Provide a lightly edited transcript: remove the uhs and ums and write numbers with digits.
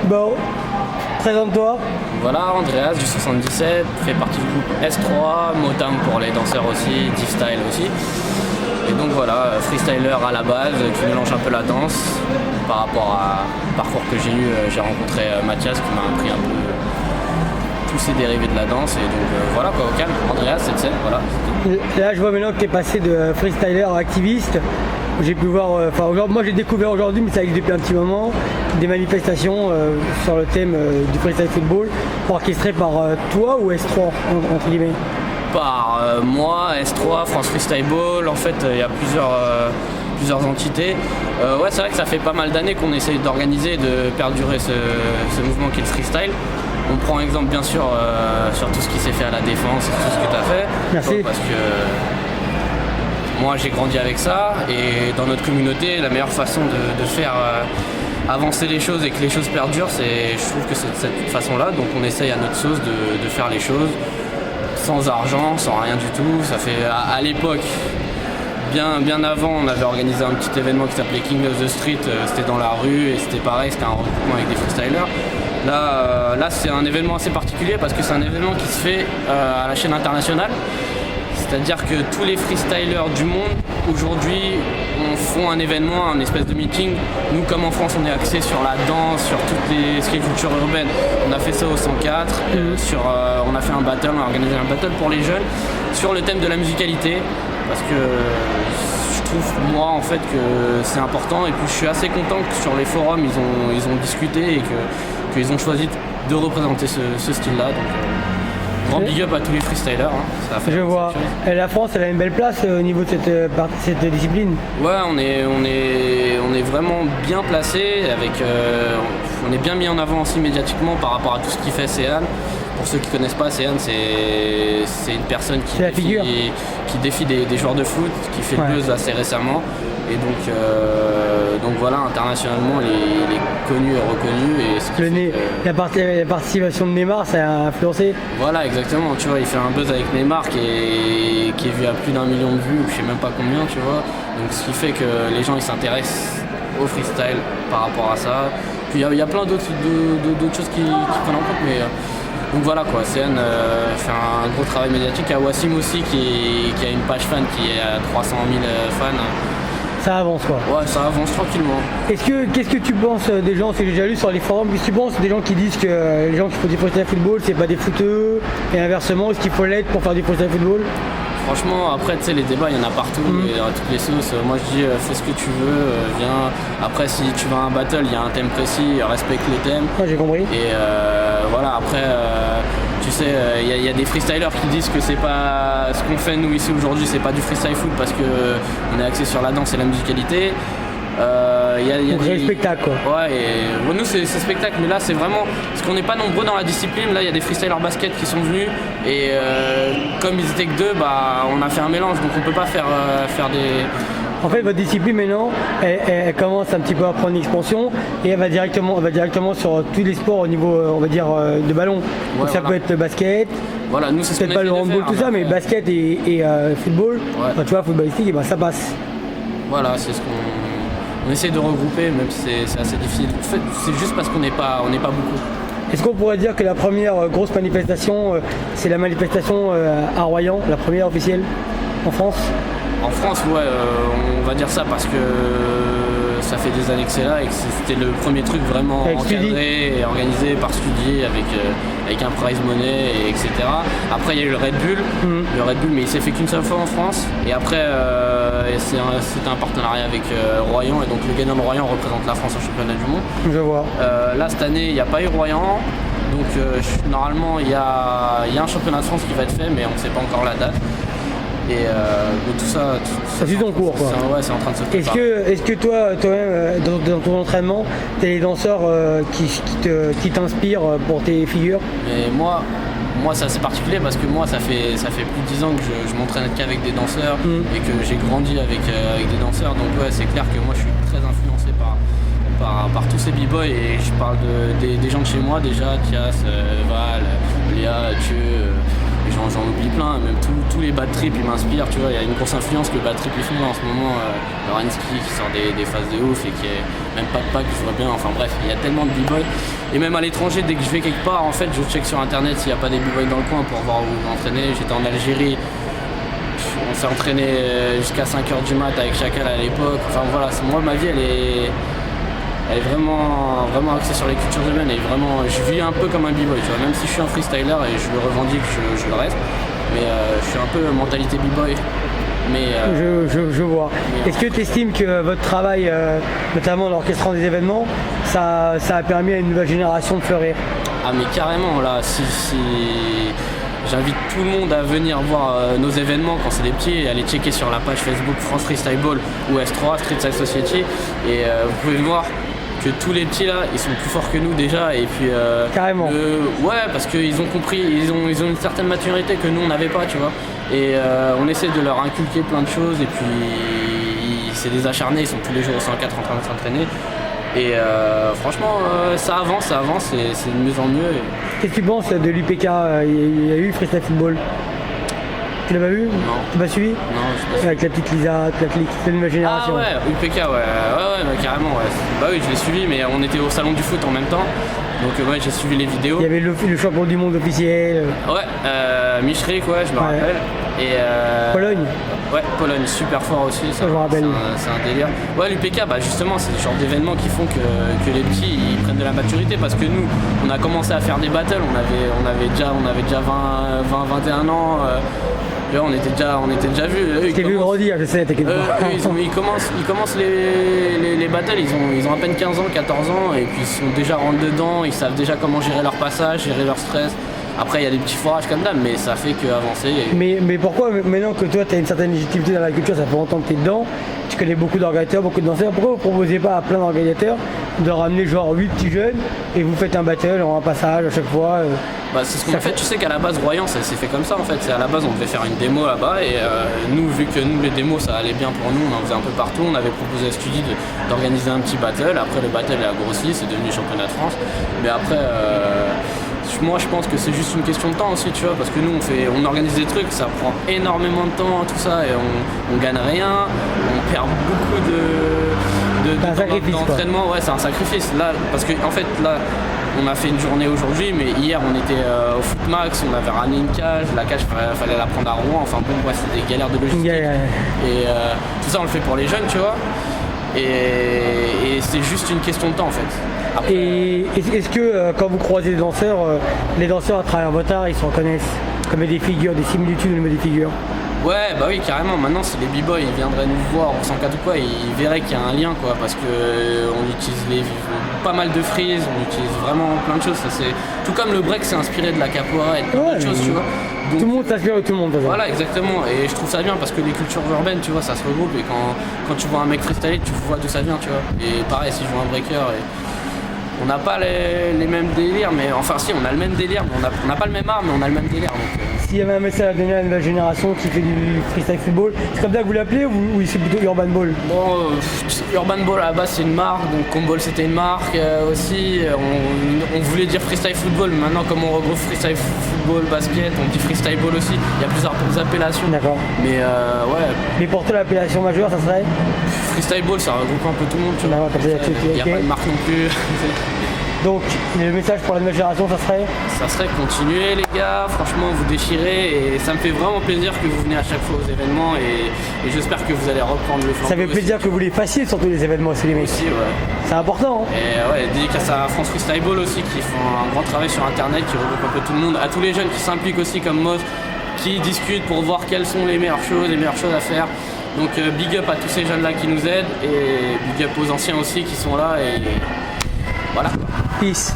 Bon, présente-toi. Voilà, Andreas du 77, fait partie du groupe S3, Motam pour les danseurs aussi, Div Style aussi. Et donc voilà, freestyler à la base, qui mélange un peu la danse. Par rapport au parcours que j'ai eu, j'ai rencontré Mathias qui m'a appris un peu tous ces dérivés de la danse. Et donc voilà quoi, au calme, Andreas, 77, voilà. Là je vois maintenant que tu es passé de freestyler à activiste. J'ai pu voir, moi j'ai découvert aujourd'hui, mais ça existe depuis un petit moment, des manifestations sur le thème du freestyle football, orchestrées par toi ou S3 entre guillemets. Par moi, S3, France Freestyle Ball, en fait il y a plusieurs entités. Ouais, c'est vrai que ça fait pas mal d'années qu'on essaye d'organiser et de perdurer ce mouvement qui est le freestyle. On prend exemple bien sûr sur tout ce qui s'est fait à la défense, tout ce que tu as fait. Merci. Parce que moi j'ai grandi avec ça et dans notre communauté, la meilleure façon de faire avancer les choses et que les choses perdurent, je trouve que c'est de cette façon-là. Donc on essaye à notre sauce de faire les choses sans argent, sans rien du tout. Ça fait à l'époque, bien avant, on avait organisé un petit événement qui s'appelait King of the Street, c'était dans la rue et c'était pareil, c'était un regroupement avec des freestylers. Là c'est un événement assez particulier parce que c'est un événement qui se fait à la chaîne internationale. C'est-à-dire que tous les freestylers du monde, aujourd'hui, font un événement, un espèce de meeting. Nous, comme en France, on est axé sur la danse, sur toutes les cultures urbaines. On a fait ça au 104, on a fait un battle, on a organisé un battle pour les jeunes sur le thème de la musicalité. Parce que je trouve, moi, en fait, que c'est important. Et puis, je suis assez content que sur les forums, ils ont discuté et qu'ils ont choisi de représenter ce style-là. Donc, grand big up à tous les freestylers. Hein. Je vois. Et la France, elle a une belle place au niveau de cette discipline. Ouais, on est vraiment bien placé. On est bien mis en avant aussi médiatiquement par rapport à tout ce qui fait Céane. Pour ceux qui ne connaissent pas, Céane, c'est une personne qui défie des joueurs de foot, qui fait le buzz assez récemment. Et donc voilà, internationalement, il est connu et reconnu. La participation de Neymar, ça a influencé. Voilà, exactement. Tu vois, il fait un buzz avec Neymar qui est vu à plus d'1 million de vues, je sais même pas combien, tu vois. Donc ce qui fait que les gens ils s'intéressent au freestyle par rapport à ça. Puis il y a plein d'autres choses qui prennent en compte, mais donc voilà quoi. CN fait un gros travail médiatique. Il y a Wassim aussi qui a une page fan qui est à 300 000 fans. Ça avance quoi. Ouais, ça avance tranquillement. Qu'est-ce que tu penses des gens, c'est que j'ai déjà lu sur les forums, qu'est-ce que tu penses des gens qui disent que les gens qui font du freestyle football, c'est pas des footeux, et inversement, est-ce qu'il faut l'être pour faire du freestyle football? Franchement, après, tu sais, les débats, il y en a partout, et dans toutes les sauces. Moi, je dis, fais ce que tu veux, viens. Après, si tu vas à un battle, il y a un thème précis, respecte le thème. Ouais, j'ai compris. Et voilà, après, tu sais, il y a des freestylers qui disent que c'est pas ce qu'on fait nous ici aujourd'hui, c'est pas du freestyle foot parce que on est axé sur la danse et la musicalité. Donc c'est spectacle quoi. Ouais, et bon, nous c'est spectacle, mais là c'est vraiment parce qu'on n'est pas nombreux dans la discipline. Là il y a des freestylers basket qui sont venus et comme ils étaient que deux, bah on a fait un mélange, donc on peut pas faire des. En fait, votre discipline maintenant, elle commence un petit peu à prendre une expansion et elle va directement sur tous les sports au niveau, on va dire, de ballon. Ouais, donc ça peut être basket, voilà, nous c'est peut-être pas le handball, tout ça, mais basket et football, enfin, tu vois, footballistique, et ben ça passe. Voilà, c'est ce qu'on essaie de regrouper, même si c'est assez difficile. En fait, c'est juste parce qu'on n'est pas beaucoup. Est-ce qu'on pourrait dire que la première grosse manifestation, c'est la manifestation à Royan, la première officielle en France? En France, ouais, on va dire ça parce que ça fait des années que c'est là et que c'était le premier truc vraiment encadré et organisé par Studi avec un prize money, etc. Après, il y a eu le Red Bull, mais il s'est fait qu'une seule fois en France. Et après, c'était un partenariat avec Royan et donc le gagnant de Royan représente la France au championnat du monde. Je vois. Là, cette année, il n'y a pas eu Royan. Donc normalement, il y a un championnat de France qui va être fait, mais on ne sait pas encore la date. Et tout ça suit ton cours quoi. Ouais, c'est en train de se préparer. Est-ce que toi-même dans ton entraînement, tu as des danseurs qui t'inspirent pour tes figures? Mais moi c'est assez particulier parce que moi ça fait plus de 10 ans que je m'entraîne qu'avec des danseurs et que j'ai grandi avec des danseurs, donc ouais c'est clair que moi je suis très influencé par tous ces b-boys et je parle des gens de chez moi déjà, Thias, Val, Léa, Thieu. Et j'en oublie plein, même tous les bad trips ils m'inspirent, tu vois, il y a une grosse influence que bad trip ils font en ce moment, Lorenzki qui sort des phases de ouf et qui est même pas de pack, je vois bien, enfin bref, il y a tellement de b-boy. Et même à l'étranger, dès que je vais quelque part, en fait, je check sur internet s'il n'y a pas des b-boys dans le coin pour voir où m'entraîner. J'étais en Algérie, on s'est entraîné jusqu'à 5h du mat avec Chacal à l'époque, enfin voilà, moi ma vie elle est vraiment axée sur les cultures humaines et vraiment, je vis un peu comme un b-boy, tu vois, même si je suis un freestyler et je le revendique, je le reste, mais je suis un peu mentalité b-boy. Mais je vois. Est-ce que tu estimes que votre travail, notamment en orchestrant des événements, ça a permis à une nouvelle génération de fleurir? Ah mais carrément, là, si j'invite tout le monde à venir voir nos événements quand c'est des petits, et aller checker sur la page Facebook France Freestyle Ball ou S3, Street Style Society, et vous pouvez voir que tous les petits là, ils sont plus forts que nous déjà, et puis carrément. Ouais, parce qu'ils ont compris, ils ont une certaine maturité que nous on n'avait pas, tu vois, et on essaie de leur inculquer plein de choses, et puis c'est des acharnés, ils sont tous les jours au 104 en train de s'entraîner, et franchement ça avance, et c'est de mieux en mieux. Qu'est-ce que tu penses de l'UPK? Il y a eu Freestyle Football. Tu l'as pas vu? Non. Tu l'as pas suivi? Non, je sais pas. Avec la petite Lisa, la clique, c'est une nouvelle génération. Ah ouais, UPK, ouais, bah, carrément, ouais. Bah oui, je l'ai suivi, mais on était au salon du foot en même temps, donc ouais, j'ai suivi les vidéos. Il y avait le champion du monde officiel. Ouais, Michrik, ouais, je me rappelle. Et Pologne. Ouais, Pologne, super fort aussi, ça, je me rappelle. C'est un délire. Ouais, l'UPK, bah justement, c'est le genre d'événements qui font que les petits ils prennent de la maturité, parce que nous, on a commencé à faire des battles, on avait déjà 21 ans. Là, on était déjà vus. T'es vu grandir, je sais, t'inquiète pas. Ils commencent les battles, ils ont à peine 15 ans, 14 ans, et puis ils sont déjà rentrés dedans, ils savent déjà comment gérer leur passage, gérer leur stress. Après, il y a des petits foirages comme ça, mais ça fait qu'avancer. Mais pourquoi, maintenant que toi, tu as une certaine légitimité dans la culture, ça fait longtemps que tu es dedans, tu connais beaucoup d'organisateurs, beaucoup de danseurs, pourquoi vous ne proposez pas à plein d'organisateurs de ramener genre 8 petits jeunes et vous faites un battle, un passage à chaque fois Bah, c'est ce qu'on a fait, tu sais qu'à la base, Royan, ça s'est fait comme ça en fait. À la base, on devait faire une démo là-bas, et nous, vu que nous, les démos, ça allait bien pour nous, on en faisait un peu partout, on avait proposé à Studi d'organiser un petit battle. Après, le battle a grossi, c'est devenu championnat de France. Mais après... moi je pense que c'est juste une question de temps aussi, tu vois, parce que nous on organise des trucs, ça prend énormément de temps, tout ça, et on gagne rien, on perd beaucoup d'entraînement, ouais, c'est un sacrifice là, parce que en fait là on a fait une journée aujourd'hui, mais hier on était au Footmax, on avait ramené une cage, la cage fallait la prendre à Rouen, enfin bon, ouais, c'était des galères de logistique, et tout ça on le fait pour les jeunes, tu vois, et c'est juste une question de temps en fait. Après, et est-ce que quand vous croisez des danseurs, les danseurs à travers votre art, ils se reconnaissent comme des figures, des similitudes au niveau des figures? Ouais, bah oui, carrément. Maintenant, si les b-boys ils viendraient nous voir au 104 ou quoi, ils verraient qu'il y a un lien, quoi, parce que on utilise pas mal de frises, on utilise vraiment plein de choses. Ça, c'est tout comme le break, c'est inspiré de la capoeira et de plein d'autres choses, tu vois. Donc, tout le monde s'inspire de tout le monde. Voilà, exactement. Et je trouve ça bien parce que les cultures urbaines, tu vois, ça se regroupe. Et quand tu vois un mec freestyler, tu vois d'où ça vient, tu vois. Et pareil, si je vois un breaker, on n'a pas les mêmes délires, mais enfin si, on a le même délire, mais on n'a pas le même art, mais on a le même délire. S'il y avait un message à donner à la nouvelle génération qui fait du freestyle football, c'est comme ça que vous l'appelez ou c'est plutôt Urban Ball? Bon, Urban Ball à la base c'est une marque, donc Comball c'était une marque aussi. On voulait dire freestyle football, mais maintenant comme on regroupe freestyle football, basket, on dit freestyle ball aussi. Il y a plusieurs appellations. D'accord. Mais ouais. Mais pour toi l'appellation majeure, ça serait freestyle ball, ça regroupe un peu tout le monde, tu vois. Il n'y a pas de marque non plus. Donc le message pour la nouvelle génération, ça serait continuer les gars, franchement vous déchirez, et ça me fait vraiment plaisir que vous venez à chaque fois aux événements, et j'espère que vous allez reprendre le flambeau. Ça fait plaisir aussi que vous les fassiez surtout les événements aussi, les mecs. Aussi, ouais. C'est important. Hein. Et ouais, dédicace à France Freestyle Ball aussi qui font un grand travail sur internet, qui regroupe un peu tout le monde, à tous les jeunes qui s'impliquent aussi comme Moz, qui discutent pour voir quelles sont les meilleures choses à faire. Donc big up à tous ces jeunes là qui nous aident, et big up aux anciens aussi qui sont là, et voilà. Peace.